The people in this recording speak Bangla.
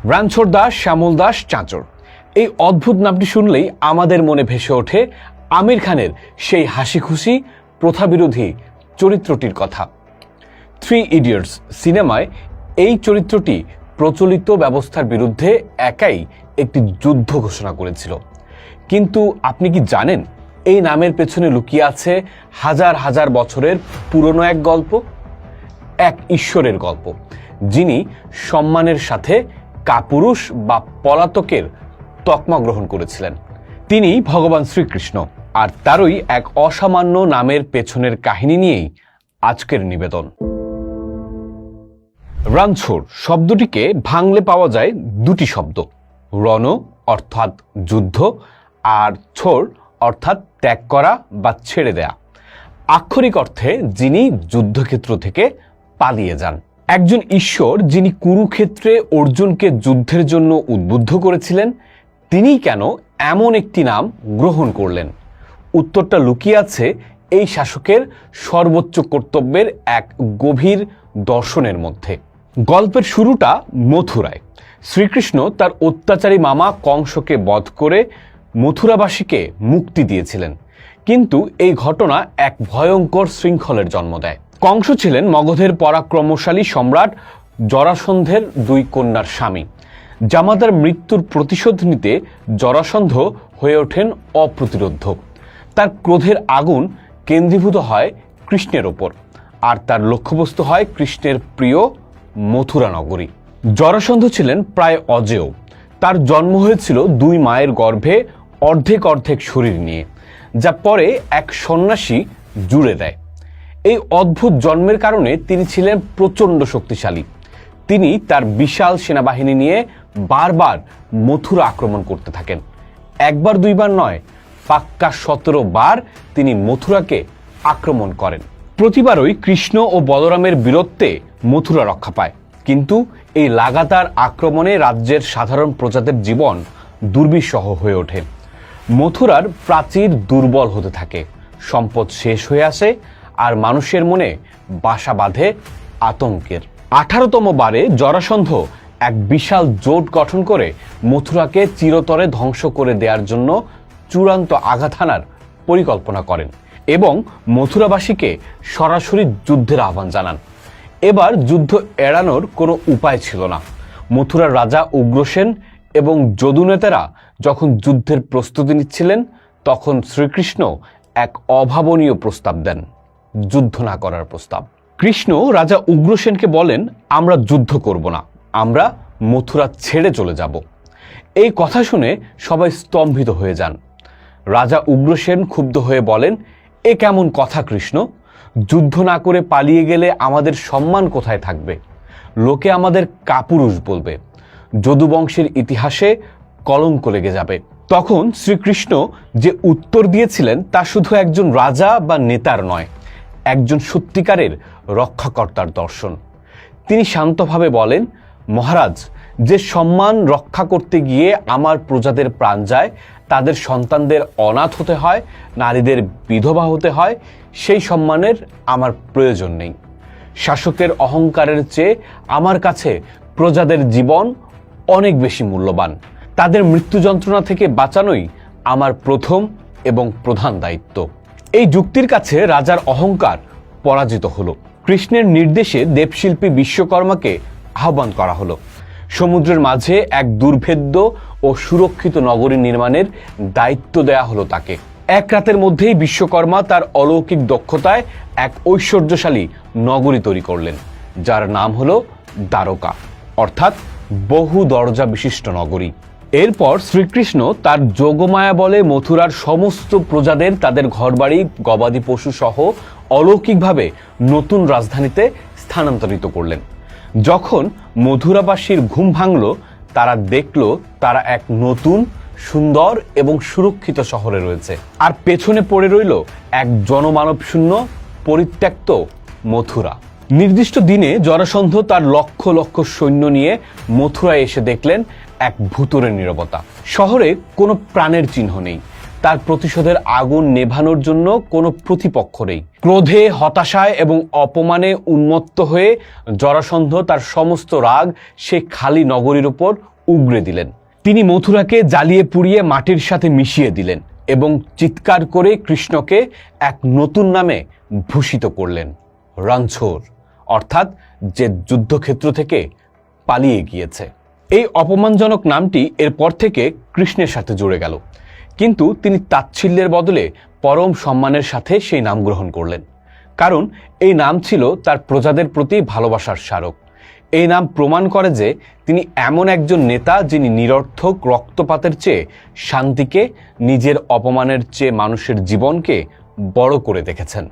রানছোড় দাস, শ্যামল দাস, চাঁচর, এই অদ্ভুত নামটি শুনলেই আমাদের মনে ভেসে ওঠে আমির খানের সেই হাসি খুশি প্রথাবিরোধী চরিত্রটির কথা। 3 ইডিয়টস সিনেমায় এই চরিত্রটি প্রচলিত ব্যবস্থার বিরুদ্ধে একাই একটি যুদ্ধ ঘোষণা করেছিল। কিন্তু আপনি কি জানেন এই নামের পেছনে লুকিয়ে আছে হাজার হাজার বছরের পুরনো এক গল্প, এক ঈশ্বরের গল্প, যিনি সম্মানের সাথে কাপুরুষ বা পলাতকের তকমা গ্রহণ করেছিলেন। তিনি ভগবান শ্রীকৃষ্ণ, আর তারই এক অসামান্য নামের পেছনের কাহিনী নিয়েই আজকের নিবেদন। রানছোড় শব্দটিকে ভাঙলে পাওয়া যায় দুটি শব্দ, রণ অর্থাৎ যুদ্ধ, আর ছোড় অর্থাৎ ত্যাগ করা বা ছেড়ে দেয়া। আক্ষরিক অর্থে যিনি যুদ্ধক্ষেত্র থেকে পালিয়ে যান। একজন ঈশ্বর যিনি কুরুক্ষেত্রে অর্জুনকে যুদ্ধের জন্য উদ্বুদ্ধ করেছিলেন, তিনি কেন এমন একটি নাম গ্রহণ করলেন? উত্তরটা লুকিয়ে আছে এই শাসকের সর্বোচ্চ কর্তব্যের এক গভীর দর্শনের মধ্যে। গল্পের শুরুটা মথুরায়। শ্রীকৃষ্ণ তার অত্যাচারী মামা কংসকে বধ করে মথুরাবাসীকে মুক্তি দিয়েছিলেন, কিন্তু এই ঘটনা এক ভয়ঙ্কর শৃঙ্খলের জন্ম দেয়। কংস ছিলেন মগধের পরাক্রমশালী সম্রাট জরাসন্ধের 2 কন্যার স্বামী। জামাতার মৃত্যুর প্রতিশোধ নিতে জরাসন্ধ হয়ে ওঠেন অপ্রতিরোধ্য। তার ক্রোধের আগুন কেন্দ্রীভূত হয় কৃষ্ণের ওপর, আর তার লক্ষ্যবস্তু হয় কৃষ্ণের প্রিয় মথুরা নগরী। জরাসন্ধ ছিলেন প্রায় অজেয়। তার জন্ম হয়েছিল 2 মায়ের গর্ভে অর্ধেক অর্ধেক শরীর নিয়ে, যা পরে এক সন্ন্যাসী জুড়ে দেয়। এই অদ্ভুত জন্মের কারণে তিনি ছিলেন প্রচণ্ড শক্তিশালী। তিনি তার বিশাল সেনাবাহিনী নিয়ে বারবার মথুরা আক্রমণ করতে থাকেন। 1বার 2বার নয়, পাক্কা 17 বার তিনি মথুরাকে আক্রমণ করেন। প্রতিবারই কৃষ্ণ ও বলরামের বীরত্বে মথুরা রক্ষা পায়, কিন্তু এই লাগাতার আক্রমণে রাজ্যের সাধারণ প্রজাদের জীবন দুর্বিষহ হয়ে ওঠে। মথুরার প্রাচীর দুর্বল হতে থাকে, সম্পদ শেষ হয়ে আসে, আর মানুষের মনে বাসা বাঁধে আতঙ্কের। 18তম বারে জরাসন্ধ এক বিশাল জোট গঠন করে মথুরাকে চিরতরে ধ্বংস করে দেওয়ার জন্য চূড়ান্ত আঘাত হানার পরিকল্পনা করেন এবং মথুরাবাসীকে সরাসরি যুদ্ধের আহ্বান জানান। এবার যুদ্ধ এড়ানোর কোনো উপায় ছিল না। মথুরার রাজা উগ্রসেন এবং যদুনেতারা যখন যুদ্ধের প্রস্তুতি নিচ্ছিলেন, তখন শ্রীকৃষ্ণ এক অভাবনীয় প্রস্তাব দেন, যুদ্ধ না করার প্রস্তাব। কৃষ্ণ রাজা উগ্রসেনকে বলেন, আমরা যুদ্ধ করব না, আমরা মথুরা ছেড়ে চলে যাব। এই কথা শুনে সবাই স্তম্ভিত হয়ে যান। রাজা উগ্রসেন ক্ষুব্ধ হয়ে বলেন, এ কেমন কথা কৃষ্ণ? যুদ্ধ না করে পালিয়ে গেলে আমাদের সম্মান কোথায় থাকবে? লোকে আমাদের কাপুরুষ বলবে, যদুবংশের ইতিহাসে কলঙ্ক লেগে যাবে। তখন শ্রীকৃষ্ণ যে উত্তর দিয়েছিলেন তা শুধু একজন রাজা বা নেতার নয়, একজন সত্যিকারের রক্ষাকর্তার দর্শন। তিনি শান্তভাবে বলেন, মহারাজ, যে সম্মান রক্ষা করতে গিয়ে আমার প্রজাদের প্রাণ যায়, তাদের সন্তানদের অনাথ হতে হয়, নারীদের বিধবা হতে হয়, সেই সম্মানের আমার প্রয়োজন নেই। শাসকের অহংকারের চেয়ে আমার কাছে প্রজাদের জীবন অনেক বেশি মূল্যবান। তাদের মৃত্যু যন্ত্রণা থেকে বাঁচানোই আমার প্রথম এবং প্রধান দায়িত্ব। এই যুক্তির কাছে রাজার অহংকার পরাজিত হলো। কৃষ্ণের নির্দেশে দেবশিল্পী বিশ্বকর্মাকে আহ্বান করা হলো। সমুদ্রের মাঝে এক দুর্ভেদ্য ও সুরক্ষিত নগরী নির্মাণের দায়িত্ব দেয়া হলো তাকে। 1 রাতের মধ্যেই বিশ্বকর্মা তার অলৌকিক দক্ষতায় এক ঐশ্বর্যশালী নগরী তৈরি করলেন, যার নাম হলো দ্বারকা, অর্থাৎ বহু দরজা বিশিষ্ট নগরী। এরপর শ্রীকৃষ্ণ তার যোগমায়া বলে মথুরার সমস্ত প্রজাদের তাদের ঘরবাড়ি, গবাদি পশু সহ অলৌকিকভাবে নতুন রাজধানীতে স্থানান্তরিত করলেন। যখন মথুরাবাসীর ঘুম ভাঙল, তারা দেখল তারা এক নতুন, সুন্দর এবং সুরক্ষিত শহরে রয়েছে, আর পেছনে পড়ে রইল এক জনমানবশূন্য পরিত্যক্ত মথুরা। নির্দিষ্ট দিনে জরাসন্ধ তার লক্ষ লক্ষ সৈন্য নিয়ে মথুরায় এসে দেখলেন এক ভুতুড়ে নীরবতা। শহরে কোনো প্রাণের চিহ্ন নেই, তার প্রতিশোধের আগুন নেভানোর জন্য কোনো প্রতিপক্ষ নেই। ক্রোধে, হতাশায় এবং অপমানে উন্মত্ত হয়ে জরাসন্ধ তার সমস্ত রাগ সেই খালি নগরীর উপর উগরে দিলেন। তিনি মথুরাকে জ্বালিয়ে পুড়িয়ে মাটির সাথে মিশিয়ে দিলেন এবং চিৎকার করে কৃষ্ণকে এক নতুন নামে ভূষিত করলেন, রণছোড়, অর্থাৎ যে যুদ্ধক্ষেত্র থেকে পালিয়ে গিয়েছে। এই অপমানজনক নামটি এরপর থেকে কৃষ্ণের সাথে জুড়ে গেল, কিন্তু তিনি তাচ্ছিল্যের বদলে পরম সম্মানের সাথে সেই নাম গ্রহণ করলেন, কারণ এই নাম ছিল তার প্রজাদের প্রতি ভালোবাসার স্মারক। এই নাম প্রমাণ করে যে তিনি এমন একজন নেতা যিনি নিরর্থক রক্তপাতের চেয়ে শান্তিকে, নিজের অপমানের চেয়ে মানুষের জীবনকে বড় করে দেখেছেন।